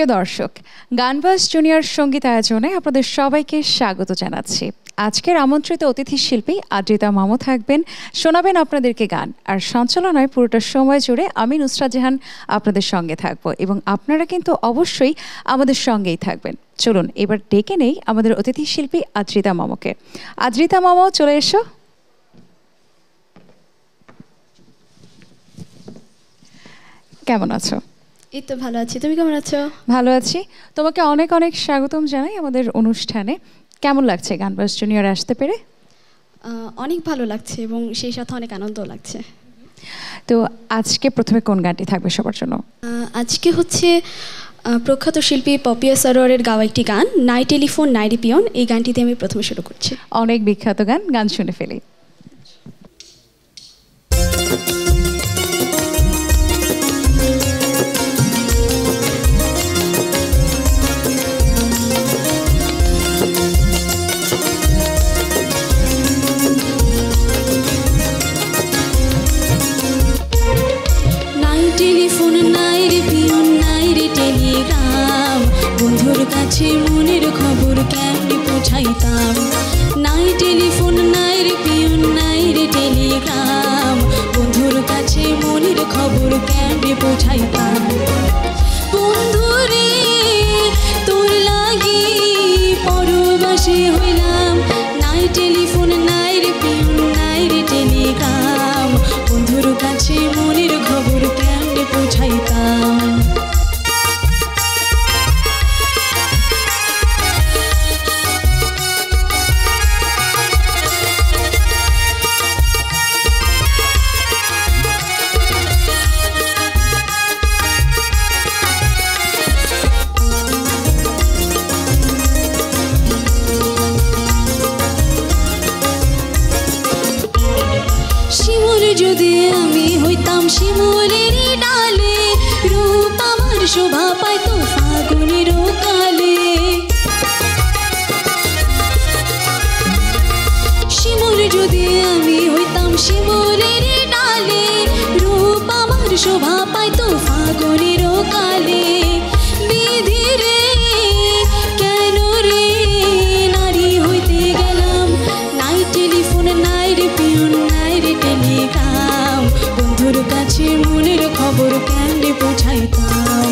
প্রিয় দর্শক, গানবাজ জুনিয়র সঙ্গীত আয়োজনে আপনাদের সবাইকে স্বাগত জানাচ্ছি। আজকের আমন্ত্রিত অতিথি শিল্পী আদ্রিতা মামু থাকবেন, শোনাবেন আপনাদেরকে গান। আর সঞ্চালনায় পুরোটা সময় জুড়ে আমি নুসরাত জাহান আপনাদের সঙ্গে থাকবো এবং আপনারা কিন্তু অবশ্যই আমাদের সঙ্গেই থাকবেন। চলুন এবার ডেকে নেই আমাদের অতিথি শিল্পী আদ্রিতা মামুকে। আদ্রিতা মামু, চলে এসো। কেমন আছো? এই তো ভালো আছি, তুমি কেমন আছো? ভালো আছি। তোমাকে অনেক অনেক স্বাগতম জানাই আমাদের অনুষ্ঠানে। কেমন লাগছে গানবাজ জুনিয়র আসতে পেরে? অনেক ভালো লাগছে এবং সেই সাথে অনেক আনন্দ লাগছে। তো আজকে প্রথমে কোন গানটি থাকবে সবার জন্য? আজকে হচ্ছে প্রখ্যাত শিল্পী পপিয়া সারোয়ারের গাওয়া একটি গান, নাই টেলিফোন নাই রিপিয়ন। এই গানটিতে আমি প্রথমে শুরু করছি। অনেক বিখ্যাত গান, গান শুনে ফেলি। বন্ধুর কাছে মনের খবর কেমনে পৌঁছাইতাম, নাই টেলিফোন নাই রে পিয়ন নাই রে টেলিগ্রাম। বন্ধুর কাছে মনের খবর কেমনে পৌঁছাইতাম। বন্ধুরে তোর লাগি পরবাসী হইলাম, নাই টেলিফোন নাই রে পিয়ন নাই রে টেলিগ্রাম। বন্ধুর কাছে মনের খবর কেমনে পৌঁছাইতাম। যদি আমি হইতাম শিমুলের ডালে, রূপ আমার শোভা পাইতো ফাগুনের কালে। শিমুল যদি আমি হইতাম শিমুলের ডালে, রূপ আমার শোভা পাইতো ফাগুনের কালে। বিধি রে কেন রে নারী হইতে গেলাম, নাই টেলিফোন নাই রে পিয়ন নাই রে টেলিগ্রাম। বন্ধুর কাছে মনের খবর কেমনে পৌঁছাইতাম।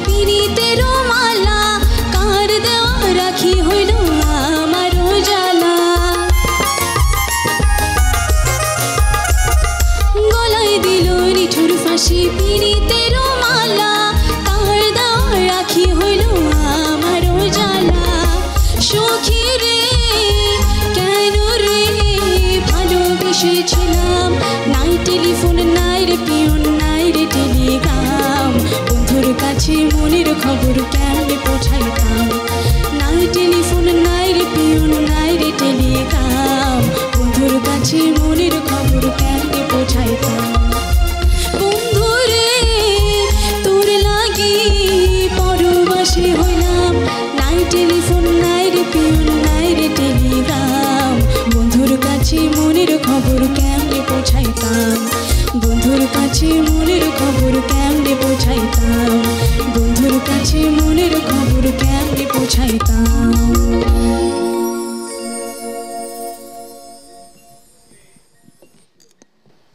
পীড়িতের মালা কার দেওয়া রাখি হইল আমার জ্বালা। গলায় দিল নিঠুর ফাঁসি পীড়িতের মালা, কার দেওয়া রাখি হইল আমার জ্বালা। সখী রে কেন রে ভালোবেসেছিলাম, নাই টেলিফোন নাই রে পিয়ন নাই রে টেলিগ্রাম। বন্ধুর কাছে মনের খবর কেমনে পৌঁছাইতাম, নাই টেলিফোন নাই রে পিয়ন নাই রে টেলিগ্রাম। বন্ধুর কাছে মনের খবর কেমনে পৌঁছাইতাম। বন্ধুরে তোর লাগি পরবাসী হইলাম, নাই টেলিফোন নাই রে পিয়ন নাই রে টেলিগ্রাম। বন্ধুর কাছে মনের খবর কেমনে পৌঁছাইতাম। বন্ধুর কাছে মনের খবর কেমনে পৌঁছাইতাম। বন্ধুর কাছে মনের খবর কেমনে পৌঁছাইতাম।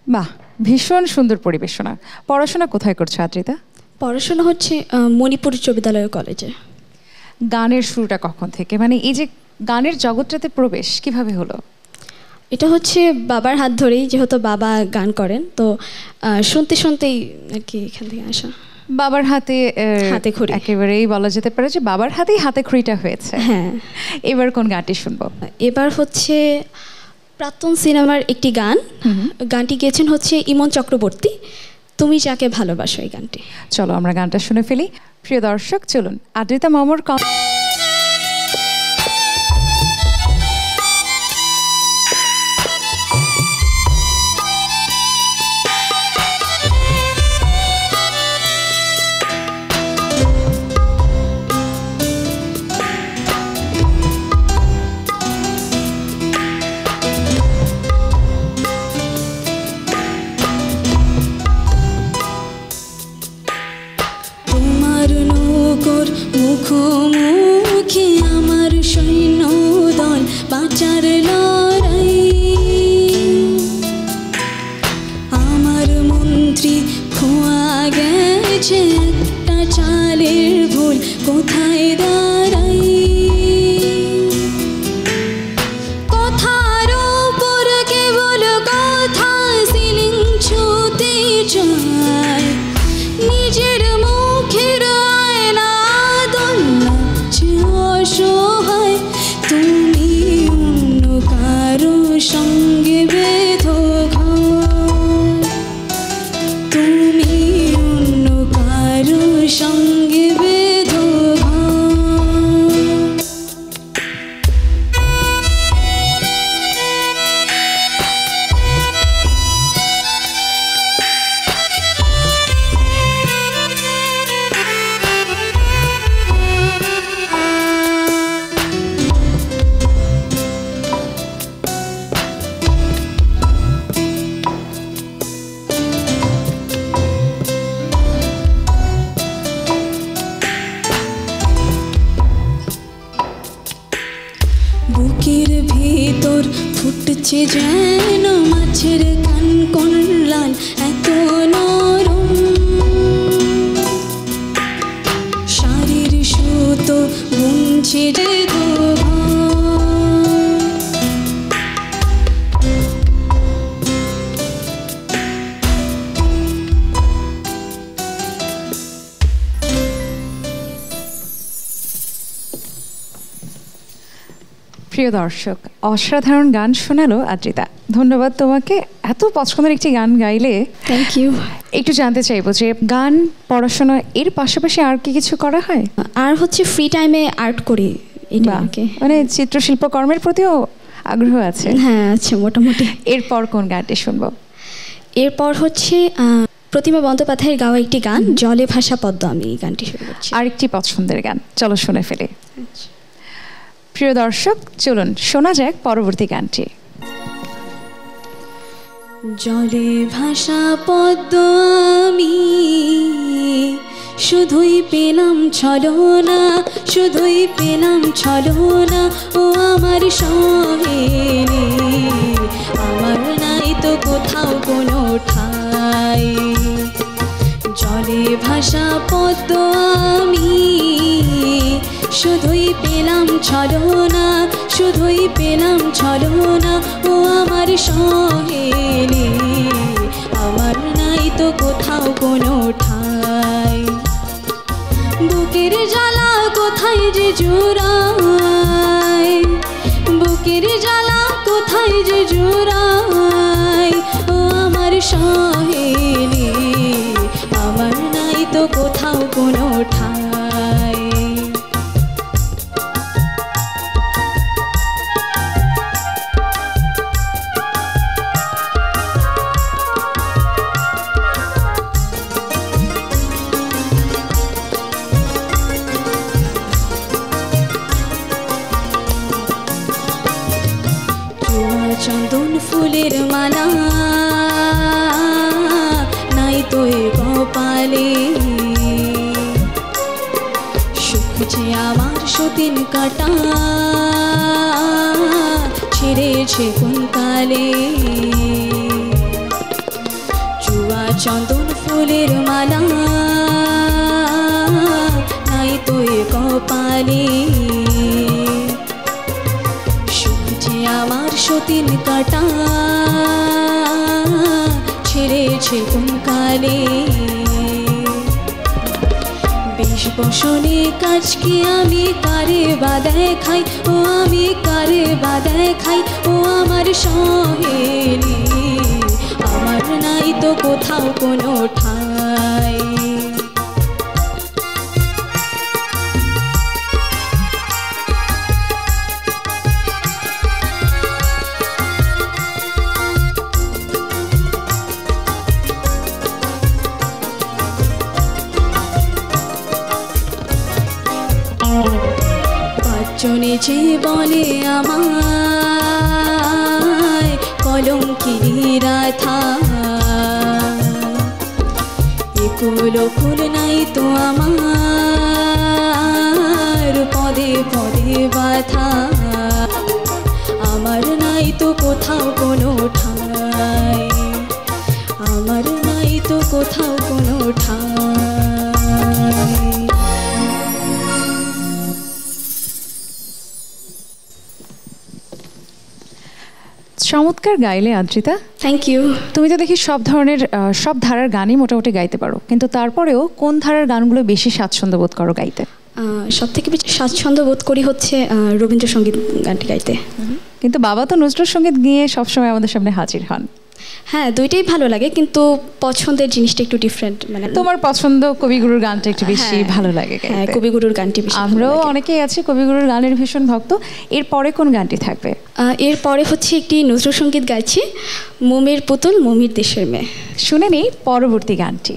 বাহ, ভীষণ সুন্দর পরিবেশনা। পড়াশোনা কোথায় করছো আদ্রিতা? পড়াশোনা হচ্ছে মণিপুর উচ্চ বিদ্যালয় কলেজে। গানের শুরুটা কখন থেকে, মানে এই যে গানের জগৎটাতে প্রবেশ কিভাবে হলো? এটা হচ্ছে বাবার হাত ধরেই, যেহেতু বাবা গান করেন, তো শুনতে শুনতেই আর কি এখান থেকে আসা। বাবার হাতে হাতে খড়ি, একেবারেই বলা যেতে পারে যে বাবার হাতেই হাতে খড়িটা হয়েছে। হ্যাঁ। এবার কোন গানটি শুনবো? এবার হচ্ছে প্রাক্তন সিনেমার একটি গান। গানটি গেয়েছেন হচ্ছে ইমন চক্রবর্তী, তুমি যাকে ভালোবাসো এই গানটি। চলো আমরা গানটা শুনে ফেলি। প্রিয় দর্শক, চলুন আদ্রিতা মামুর তোর মুখোমুখি আমার সৈন্য দল বাঁচার লড়াই আমার মন্ত্রী খোয়া গেছে একটা চালের ভুল কোথায় দাঁড়াই কথার উপর কেবল কথা সিলিং ছুতে চায় নিজের মুখের আয়না দল লাগছে অসহায় তুমি অন্য কারো সঙ্গে বেঁধো ঘর তুমি অন্য কারো সঙ্গে বেঁধো ঘর বুকের ভেতর ফুটছে যেন মাছের কান কোন লাল এত নরম শাড়ির সুতো বুনছে যে প্রিয় দর্শক, অসাধারণ গান শোনালো আদ্রিতা। ধন্যবাদ তোমাকে, এত পছন্দের একটি গান গাইলে। Thank you. একটু জানতে চাইবো যে গান, পড়াশোনা এর পাশাপাশি আর কি কিছু করা হয়? আর হচ্ছে ফ্রি টাইমে আর্ট করি। মানে চিত্রশিল্প কর্মের প্রতিও আগ্রহ আছে? হ্যাঁ আছে মোটামুটি। এরপর কোন গানটি শুনবো? এরপর হচ্ছে প্রতিমা বন্দ্যোপাধ্যায়ের গাওয়া একটি গান জলে ভাসা পদ্ম, আমি এই গানটি শুরু করছি। আরেকটি পছন্দের গান, চলো শুনে ফেলি। প্রিয় দর্শক, চলুন শোনা যাক পরবর্তী গানটি। জলে ভাসা পদ্ম আমি শুধুই পেলাম ছলনা, শুধুই পেলাম ছলনা, ও আমার সহেলি আমার নাই তো কোথাও কোনো ঠাই। জলে ভাসা পদ্ম আমি শুধুই পেলাম ছলনা, শুধুই পেলাম ছলনা, ও আমার সহেলি আমার নাই তো কোথাও কোনো ঠাই। বুকের জ্বালা কোথায় যে জোড়ায়, বুকের জ্বালা কোথায় যে জোড়ায়, ও আমার সহেলি আমার নাই তো কোথাও কোনো ঠাই। চন্দন ফুলের মালা নাই তো কপালে, শুকছে আমার সতীন কাটা ছেড়েছে কোন কালে। চুয়া চন্দন ফুলের মালা নাই তো কপালে, আমার সতীন কাটা ছেড়েছে কোন কালে। বেশ বসনে কাজকে আমি কারে বা দেখাই, ও আমি কারে বা দেখাই, ও আমার সহেলি আমার নাই তো কোথাও কোনো ঠাই। পাঁচজনে যে বলে আমায় কলঙ্কিনী রাধা, একুল কুল নাই তো আমার পদে পদে বাধা আমার নাই তো কোথাও কোনো ঠাঁই আমার নাই তো কোথাও কোনো ঠাঁই চমৎকার গাইলে আদ্রিতা। Thank you. তুমি তো দেখি সব ধরনের সব ধারার গানই মোটামুটি গাইতে পারো, কিন্তু তারপরেও কোন ধারার গানগুলো বেশি স্বাচ্ছন্দ্য বোধ করো গাইতে? সব থেকে বেশি স্বাচ্ছন্দ্য বোধ করি হচ্ছে রবীন্দ্রসঙ্গীত গানটি গাইতে। কিন্তু বাবা তো নজরুল সঙ্গীত নিয়ে সবসময় আমাদের সামনে হাজির হন। হ্যাঁ, দুইটাই ভালো লাগে, কিন্তু পছন্দের জিনিসটা একটু ডিফারেন্ট। মানে তোমার পছন্দ কবিগুরুর গানটা একটু বেশি ভালো লাগে গাইতে? হ্যাঁ, কবিগুরুর গানটি বেশি। আমরাও অনেকেই আছি কবিগুরুর গানের ভীষণ ভক্ত। এরপরে কোন গানটি থাকবে? এরপরে হচ্ছে একটি নজরুল সঙ্গীত গাইছি, মমির পুতুল মমির দেশের মেয়ে। শুনে নেই পরবর্তী গানটি।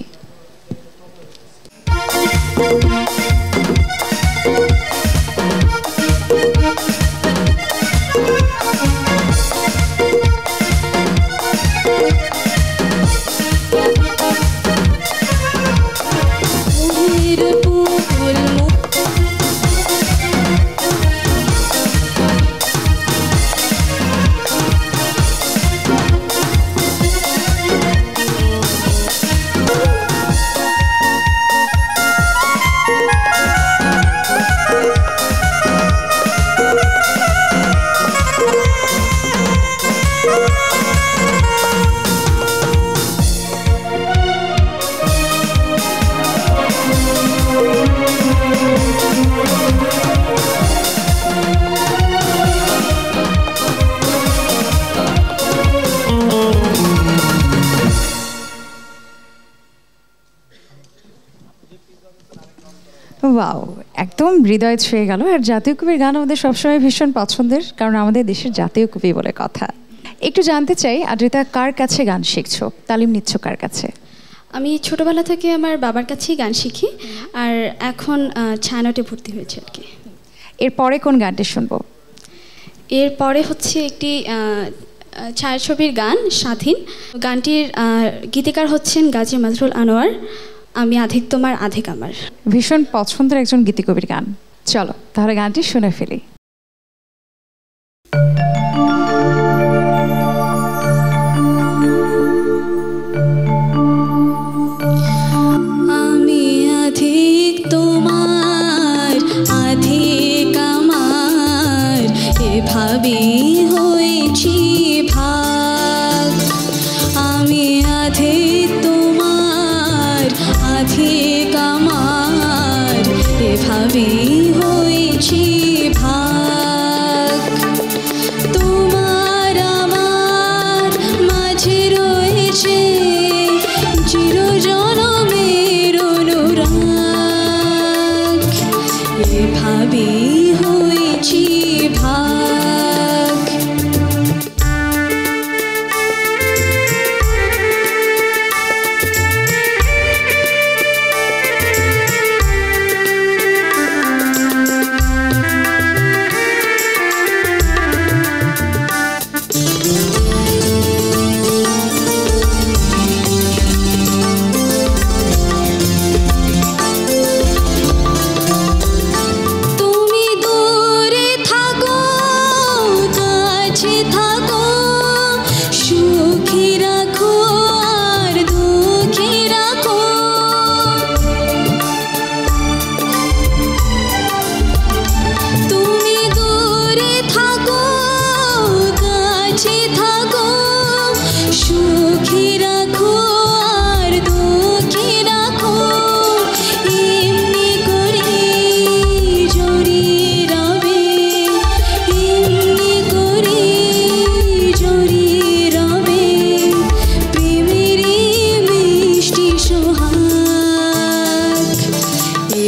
ওয়াও, একদম হৃদয় ছুঁয়ে গেল। আর জাতীয় কবির গান আমাদের সবসময় ভীষণ পছন্দের, কারণ আমাদের দেশের জাতীয় কবি বলে কথা। একটু জানতে চাই আদ্রিতা, কার কাছে গান শিখছো, তালিম নিচ্ছ কার কাছে? আমি ছোটবেলা থেকে আমার বাবার কাছেই গান শিখি, আর এখন ছায়ানটে ভর্তি হয়েছে আর কি। এরপরে কোন গানটি শুনবো? এরপরে হচ্ছে একটি ছায়াছবির গান স্বাধীন। গানটির গীতিকার হচ্ছেন গাজী মাজরুল আনোয়ার। আমি আধিক তোমার আধিক আমার। ভীষণ পছন্দের একজন গীতিকবির গান। চলো তাহলে গানটি শুনে ফেলি। আমি আধিক তোমার আধিক আমার, এভাবে হয়েছি ভাগ। আমি আধিক তোমার আধিক আমার, এভাবে হয়েছি ভাগ। তোমার আমার মাঝে রয়েছে চিরজনমের অনুরাগ, এভাবে হয়েছি ভাগ।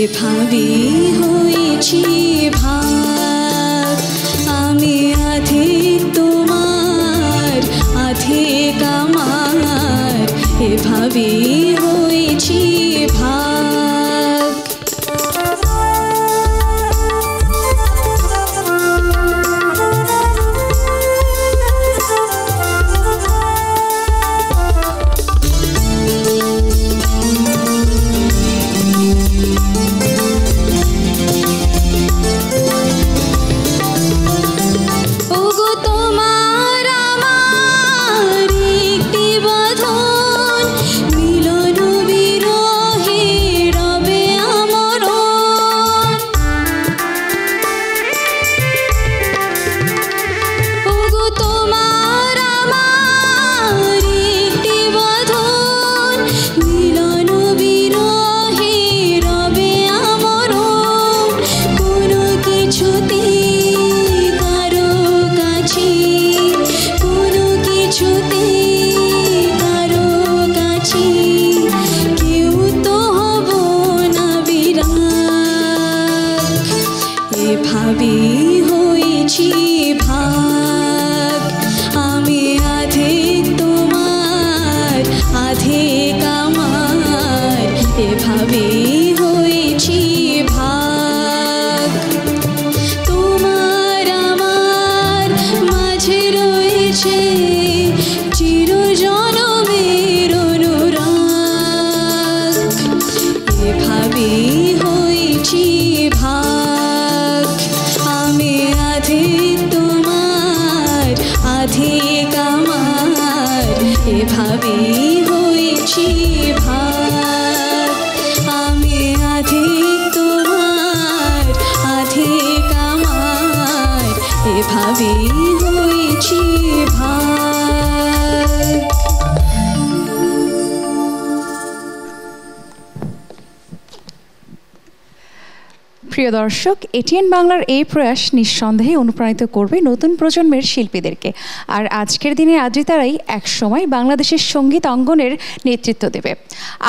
এভাবে হয়েছি ভাগ। আমি আধিক তোমার আধিক আমার, এভাবে হয়েছি ভাগ। এভাবে হয়েছি ভাগ তোমার আমার মাঝে রয়েছে চিরজনমের অনুরাগ এভাবে হয়েছি ভাগ আমি আধে তোমার আধিক আমার এভাবে হয়েছি ভাগ আমি আধিক তোমার আধিক আমার এভাবে হয়েছি ভাগ প্রিয় দর্শক, এটিএন বাংলার এই প্রয়াস নিঃসন্দেহে অনুপ্রাণিত করবে নতুন প্রজন্মের শিল্পীদেরকে। আর আজকের দিনে আদ্রিতারাই একসময় বাংলাদেশের সঙ্গীত অঙ্গনের নেতৃত্ব দেবে।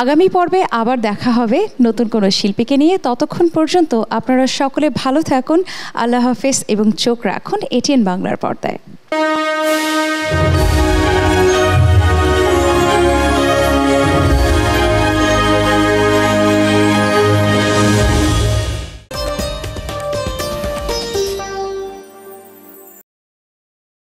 আগামী পর্বে আবার দেখা হবে নতুন কোনো শিল্পীকে নিয়ে। ততক্ষণ পর্যন্ত আপনারা সকলে ভালো থাকুন। আল্লাহ হাফেজ এবং চোখ রাখুন এটিএন বাংলার পর্দায়।